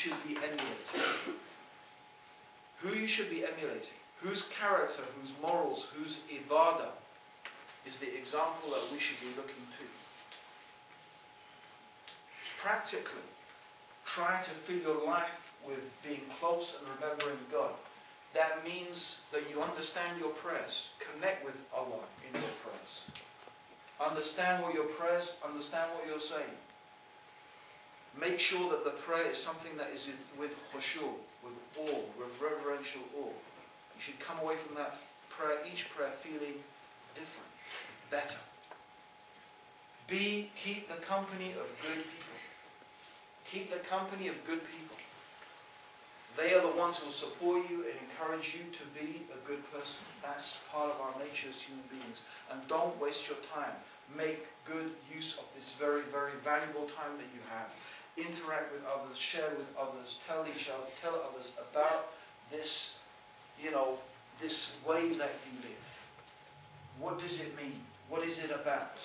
should be emulating. Who you should be emulating. Whose character, whose morals, whose ibadah is the example that we should be looking to. Practically, try to fill your life with being close and remembering God. That means that you understand your prayers. Connect with Allah in your prayers. Understand what your prayers, understand what you're saying. Make sure that the prayer is something that is with khushu, with awe, with reverential awe. You should come away from that prayer, each prayer, feeling different, better. Keep the company of good people. Keep the company of good people. They are the ones who will support you and encourage you to be a good person. That's part of our nature as human beings. And don't waste your time. Make good use of this very, very valuable time that you have. Interact with others, share with others, tell others about this, this way that you live. What does it mean? What is it about?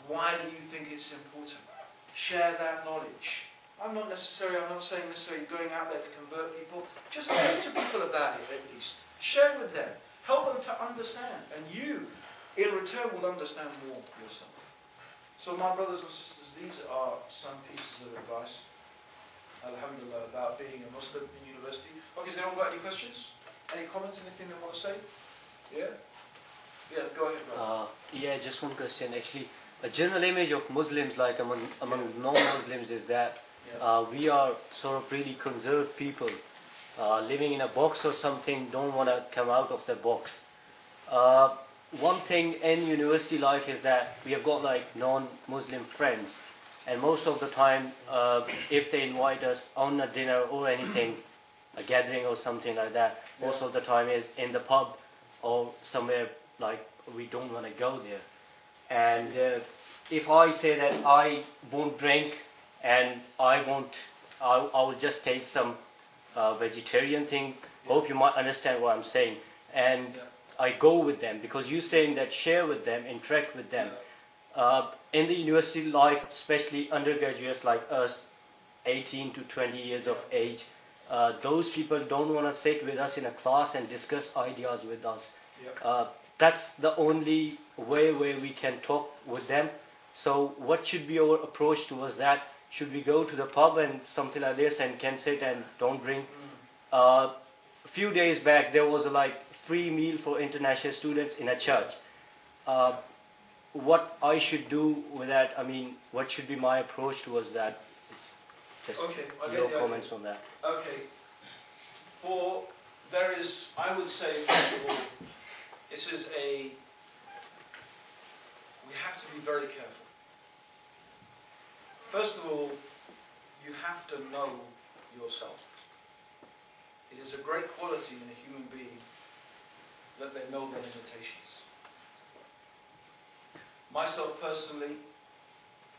Why do you think it's important? Share that knowledge. I'm not saying necessarily going out there to convert people. Just talk to people about it at least. Share with them. Help them to understand. And you, in return, will understand more yourself. So my brothers and sisters, these are some pieces of advice, alhamdulillah, about being a Muslim in university. Okay, has anyone got any questions? Any comments, anything they want to say? Yeah? Yeah, go ahead, brother. Yeah, just one question actually. A general image of Muslims, like among non-Muslims, is that we are sort of really conserved people, living in a box or something, don't want to come out of the box. One thing in university life is that we have got like non-Muslim friends, and most of the time if they invite us on a dinner or anything, a gathering or something like that, most of the time is in the pub or somewhere like we don't want to go there. And if I say that I won't drink and I will just take some vegetarian thing, hope you might understand what I'm saying, and I go with them, because you're saying that share with them, interact with them. In the university life, especially undergraduates like us, 18 to 20 years of age, those people don't want to sit with us in a class and discuss ideas with us. That's the only way where we can talk with them. So what should be our approach towards that? Should we go to the pub and something like this and can sit and don't drink? A few days back there was a free meal for international students in a church. What I should do with that, I mean, what should be my approach towards that? It's just your comments on that. Okay. I would say, first of all, we have to be very careful. First of all, you have to know yourself. It is a great quality in a human being that they know their limitations. Myself personally,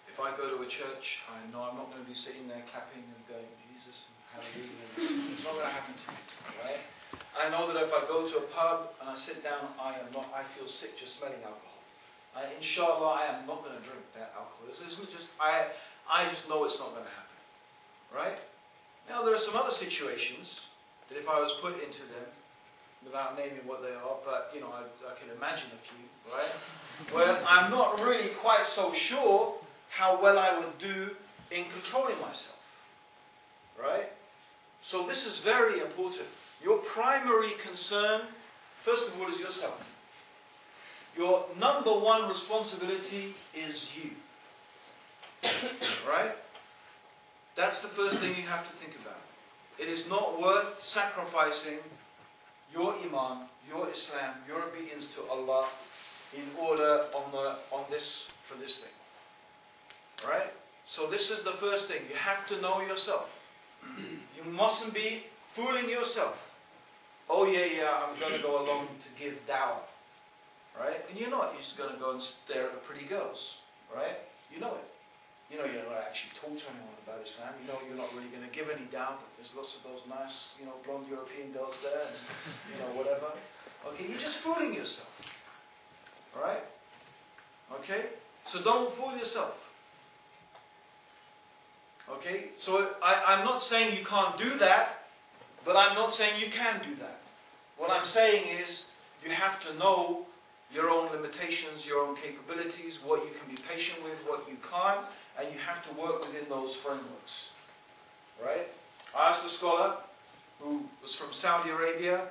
if I go to a church, I know I'm not going to be sitting there clapping and going, Jesus, and hallelujah. It's not going to happen to me, right? I know that if I go to a pub and I sit down, I feel sick just smelling alcohol. Inshallah, I am not going to drink that alcohol. I just know it's not going to happen, right? Now there are some other situations that if I was put into them, without naming what they are, but I can imagine a few, right? Where I'm not really quite so sure how well I would do in controlling myself, right? So this is very important. Your primary concern, first of all, is yourself. Your number one responsibility is you, right? That's the first thing you have to think about. It is not worth sacrificing your iman, your Islam, your obedience to Allah in order for this thing. Right? So this is the first thing. You have to know yourself. You mustn't be fooling yourself. Oh yeah, I'm going to go along to give dawah. Right? And you're not. You're just going to go and stare at the pretty girls. Right? You know it. You're not actually talk to anyone about Islam. You're not really going to give any dawah, but there's lots of those nice, blonde European girls there, and, whatever. Okay, you're just fooling yourself. Right? Okay? So don't fool yourself. Okay? So I'm not saying you can't do that, but I'm not saying you can do that. What I'm saying is you have to know your own limitations, your own capabilities, what you can be patient with, what you can't, and you have to work within those frameworks. Right? I asked a scholar who was from Saudi Arabia.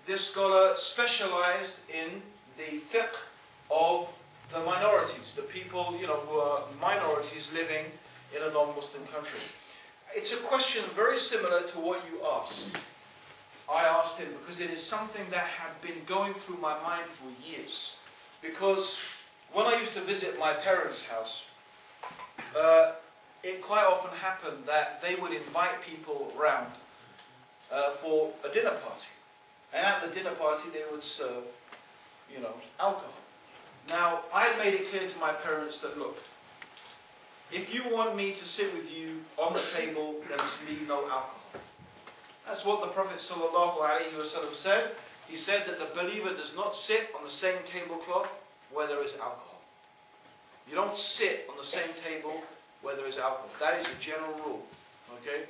This scholar specialized in the fiqh of the minorities, the people, who are minorities living in a non-Muslim country. It's a question very similar to what you asked. I asked him because it is something that had been going through my mind for years. Because when I used to visit my parents' house, it quite often happened that they would invite people around for a dinner party. And at the dinner party they would serve, alcohol. Now, I made it clear to my parents that, look, if you want me to sit with you on the table, there must be no alcohol. That's what the Prophet ﷺ said. He said that the believer does not sit on the same tablecloth where there is alcohol. You don't sit on the same table where there is alcohol. That is a general rule. Okay?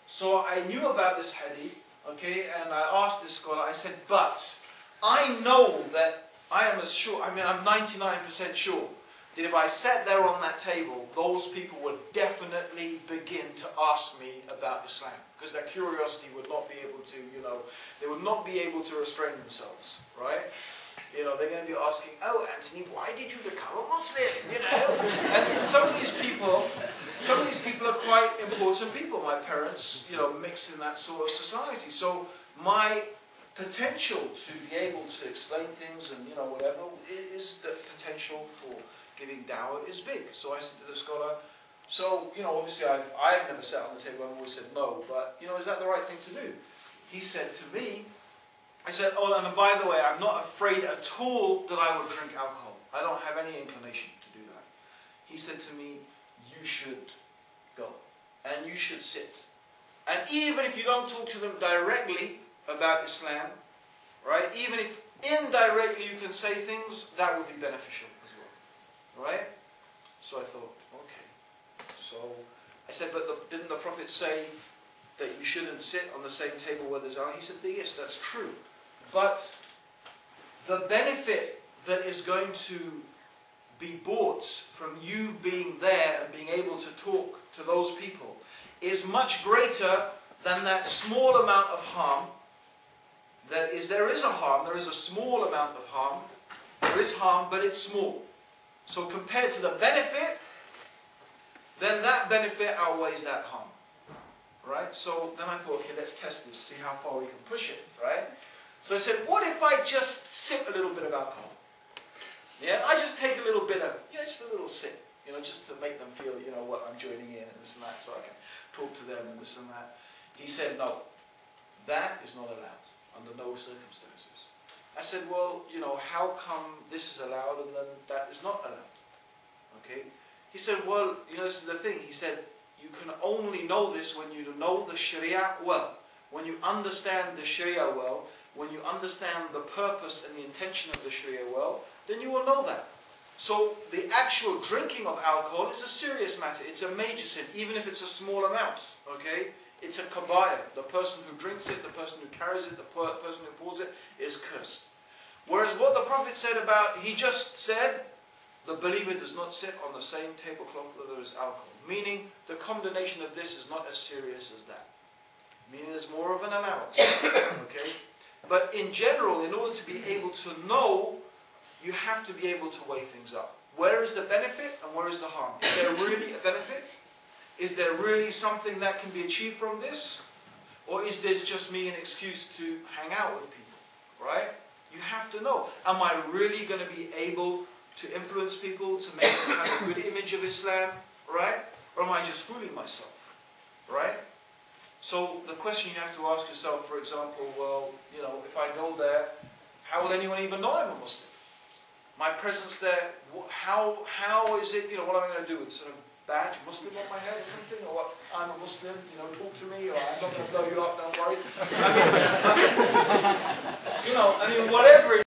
So I knew about this hadith, okay, and I asked this scholar, I said, but I know that I am as sure, I'm 99% sure that if I sat there on that table, those people would definitely begin to ask me about Islam. Because their curiosity would not be able to, they would not be able to restrain themselves, right? They're going to be asking, oh, Anthony, why did you become a Muslim? And some of these people are quite important people. My parents, mix in that sort of society. So my potential to be able to explain things and, whatever, is the potential for giving dawah is big. So I said to the scholar, so, obviously I've never sat on the table, I've always said no, but, is that the right thing to do? He said to me, I said, oh, and by the way, I'm not afraid at all that I would drink alcohol. I don't have any inclination to do that. He said to me, you should go, and you should sit. And even if you don't talk to them directly about Islam, right, even if indirectly you can say things, that would be beneficial as well, right? So I thought, okay. So I said, but didn't the Prophet say that you shouldn't sit on the same table where there's alcohol? He said, yes, that's true. But the benefit that is going to be bought from you being there and being able to talk to those people is much greater than that small amount of harm. There is a harm, there is a small amount of harm. There is harm, but it's small. So compared to the benefit, then that benefit outweighs that harm. Right? So then I thought, okay, let's test this, see how far we can push it. Right? So I said, what if I just sip a little bit of alcohol? Yeah, I just take a little bit of, just a little sip, just to make them feel, what I'm joining in and this and that, so I can talk to them and this and that. He said, no, that is not allowed under no circumstances. I said, well, how come this is allowed and then that is not allowed? Okay. He said, well, this is the thing. He said, you can only know this when you know the Sharia well. When you understand the Sharia well, when you understand the purpose and the intention of the Sharia well, then you will know that. So the actual drinking of alcohol is a serious matter. It's a major sin, even if it's a small amount. Okay? It's a kaba'ir. The person who drinks it, the person who carries it, the person who pours it is cursed. Whereas what the Prophet said about, he just said, the believer does not sit on the same tablecloth where there is alcohol. Meaning, the condemnation of this is not as serious as that. Meaning there's more of an allowance. Okay? But in general, in order to be able to know, you have to be able to weigh things up. Where is the benefit and where is the harm? Is there really a benefit? Is there really something that can be achieved from this? Or is this just me an excuse to hang out with people? Right? You have to know. Am I really going to be able to influence people, to make them have a good image of Islam? Right? Or am I just fooling myself? Right? So the question you have to ask yourself, for example, well, if I go there, how will anyone even know I'm a Muslim? My presence there, how is it, what am I going to do with sort of badge, Muslim on my head or something? Or what, I'm a Muslim, talk to me, or I'm not going to blow you up, don't worry. I mean, whatever it